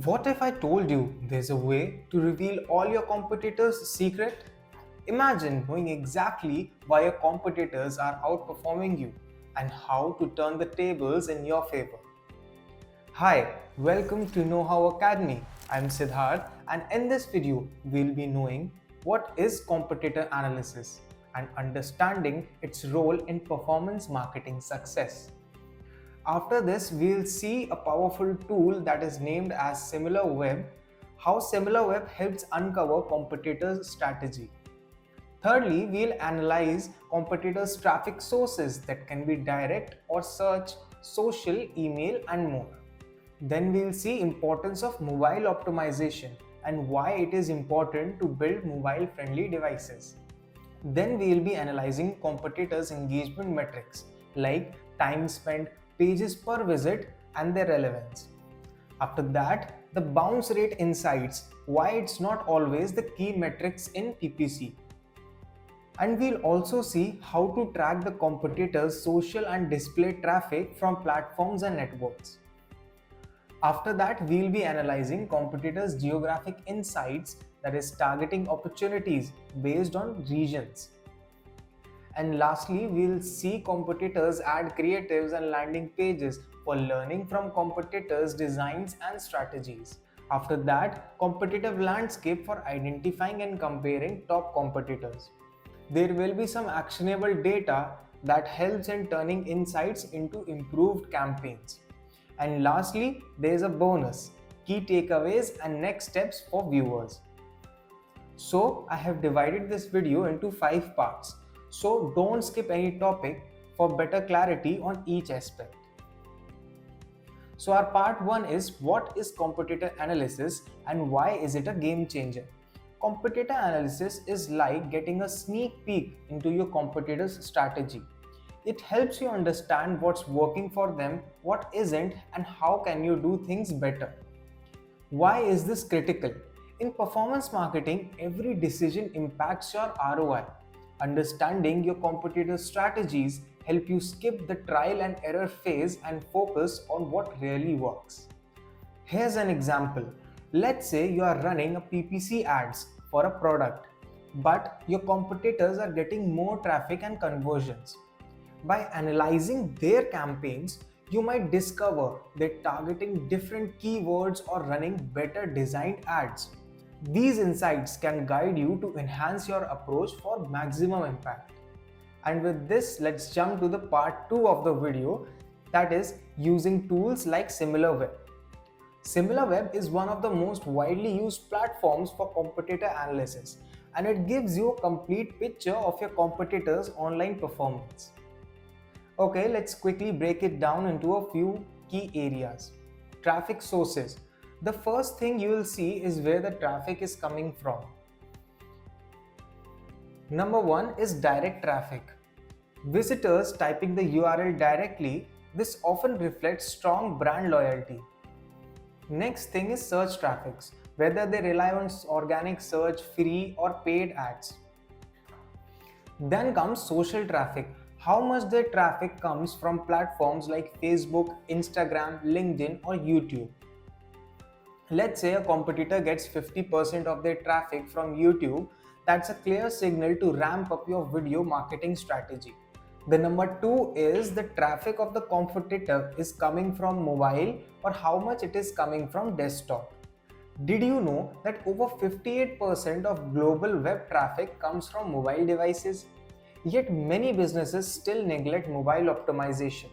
What if I told you there's a way to reveal all your competitors' secret? Imagine knowing exactly why your competitors are outperforming you and how to turn the tables in your favor. Hi, welcome to Know How Academy. I'm Siddharth, and in this video, we'll be knowing what is competitor analysis and understanding its role in performance marketing success. After this, we'll see a powerful tool that is named as SimilarWeb, how SimilarWeb helps uncover competitors' strategy. Thirdly, we'll analyze competitors' traffic sources that can be direct or search, social, email, and more. Then we'll see importance of mobile optimization and why it is important to build mobile-friendly devices. Then we will be analyzing competitors' engagement metrics like time spent, pages per visit, and their relevance. After that, the bounce rate insights, why it's not always the key metrics in PPC. And we'll also see how to track the competitors' social and display traffic from platforms and networks. After that, we'll be analyzing competitors' geographic insights, that is, targeting opportunities based on regions. And lastly, we'll see competitors add creatives and landing pages for learning from competitors' designs and strategies. After that, competitive landscape for identifying and comparing top competitors. There will be some actionable data that helps in turning insights into improved campaigns. And lastly, there is a bonus, key takeaways and next steps for viewers. So I have divided this video into 5 parts. So don't skip any topic for better clarity on each aspect. So our part 1 is what is competitor analysis and why is it a game changer? Competitor analysis is like getting a sneak peek into your competitor's strategy. It helps you understand what's working for them, what isn't, and how can you do things better. Why is this critical? In performance marketing, every decision impacts your ROI. Understanding your competitors' strategies help you skip the trial and error phase and focus on what really works. Here's an example. Let's say you are running a PPC ads for a product, but your competitors are getting more traffic and conversions. By analyzing their campaigns, you might discover they're targeting different keywords or running better designed ads. These insights can guide you to enhance your approach for maximum impact. And with this, let's jump to the part 2 of the video, that is using tools like SimilarWeb. SimilarWeb is one of the most widely used platforms for competitor analysis, and it gives you a complete picture of your competitors' online performance. Okay, let's quickly break it down into a few key areas. Traffic sources. The first thing you will see is where the traffic is coming from. Number 1 is direct traffic. Visitors typing the URL directly, this often reflects strong brand loyalty. Next thing is search traffics, whether they rely on organic search, free or paid ads. Then comes social traffic. How much their traffic comes from platforms like Facebook, Instagram, LinkedIn or YouTube. Let's say a competitor gets 50% of their traffic from YouTube. That's a clear signal to ramp up your video marketing strategy. The number 2 is the traffic of the competitor is coming from mobile or how much it is coming from desktop. Did you know that over 58% of global web traffic comes from mobile devices? Yet many businesses still neglect mobile optimization.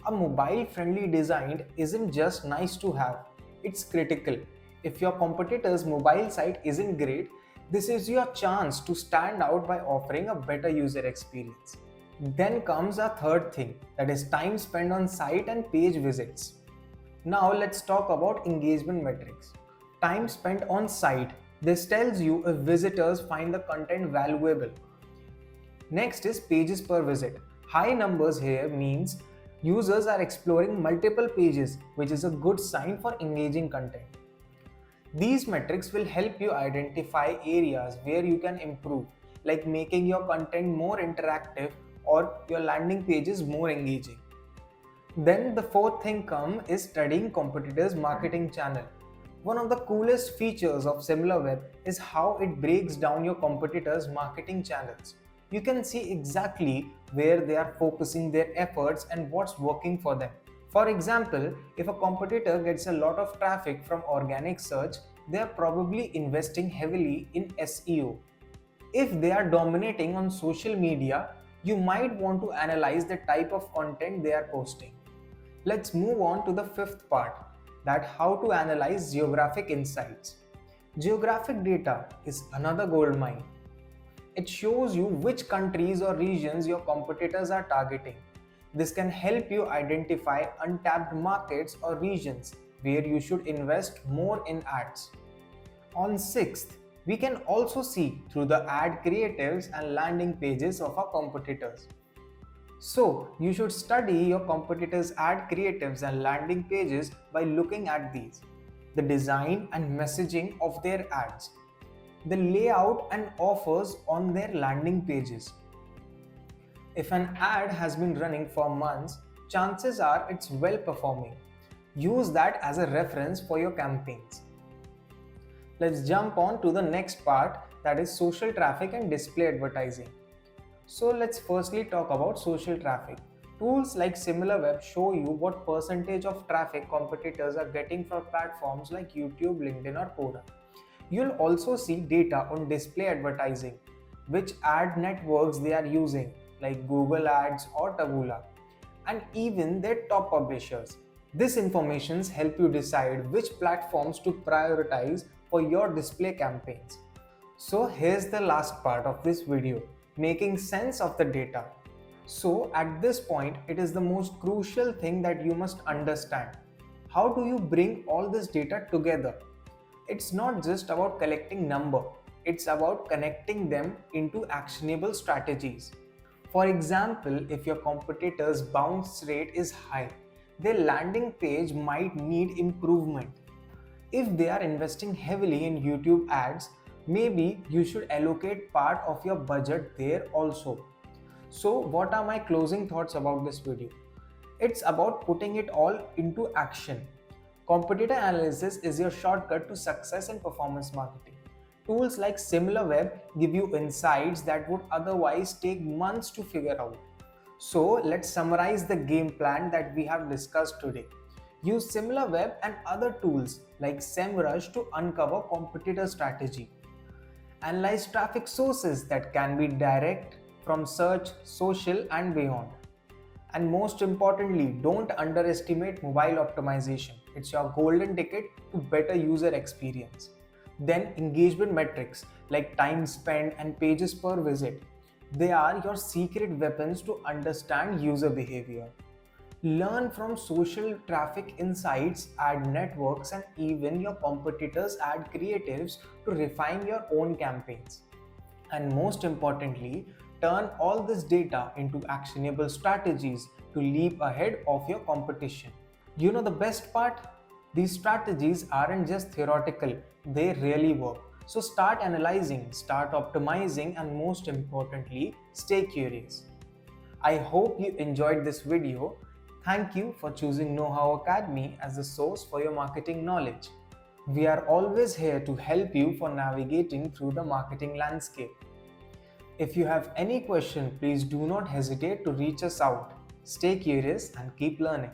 A mobile-friendly design isn't just nice to have, it's critical. If your competitor's mobile site isn't great, this is your chance to stand out by offering a better user experience. Then comes a third thing, that is time spent on site and page visits. Now let's talk about engagement metrics. Time spent on site. This tells you if visitors find the content valuable. Next is pages per visit. High numbers here means users are exploring multiple pages, which is a good sign for engaging content. These metrics will help you identify areas where you can improve, like making your content more interactive or your landing pages more engaging. Then the fourth thing is studying competitors' marketing channel. One of the coolest features of SimilarWeb is how it breaks down your competitors' marketing channels. You can see exactly where they are focusing their efforts and what's working for them. For example, if a competitor gets a lot of traffic from organic search, they are probably investing heavily in SEO. If they are dominating on social media, you might want to analyze the type of content they are posting. Let's move on to the fifth part, that how to analyze geographic insights. Geographic data is another gold mine. It shows you which countries or regions your competitors are targeting. This can help you identify untapped markets or regions where you should invest more in ads. On 6th, we can also see through the ad creatives and landing pages of our competitors. So, you should study your competitors' ad creatives and landing pages by looking at these: the design and messaging of their ads, the layout and offers on their landing pages. If an ad has been running for months, chances are it's well performing. Use that as a reference for your campaigns. Let's jump on to the next part, that is social traffic and display advertising. So let's firstly talk about social traffic. Tools like SimilarWeb show you what percentage of traffic competitors are getting from platforms like YouTube, LinkedIn or Quora. You'll also see data on display advertising, which ad networks they are using like Google Ads or Taboola, and even their top publishers. This information helps you decide which platforms to prioritize for your display campaigns. So here's the last part of this video, making sense of the data. So at this point, it is the most crucial thing that you must understand. How do you bring all this data together? It's not just about collecting number, it's about connecting them into actionable strategies. For example, if your competitor's bounce rate is high, their landing page might need improvement. If they are investing heavily in YouTube ads, maybe you should allocate part of your budget there also. So, what are my closing thoughts about this video? It's about putting it all into action. Competitor analysis is your shortcut to success in performance marketing. Tools like SimilarWeb give you insights that would otherwise take months to figure out. So let's summarize the game plan that we have discussed today. Use SimilarWeb and other tools like SEMrush to uncover competitor strategy. Analyze traffic sources that can be direct from search, social and beyond. And most importantly, don't underestimate mobile optimization. It's your golden ticket to better user experience. Then engagement metrics like time spent and pages per visit. They are your secret weapons to understand user behavior. Learn from social traffic insights, ad networks, and even your competitors' ad creatives to refine your own campaigns. And most importantly, turn all this data into actionable strategies to leap ahead of your competition. You know the best part? These strategies aren't just theoretical, they really work. So start analyzing, start optimizing, and most importantly, stay curious. I hope you enjoyed this video. Thank you for choosing Know How Academy as the source for your marketing knowledge. We are always here to help you for navigating through the marketing landscape. If you have any question, please do not hesitate to reach us out. Stay curious and keep learning.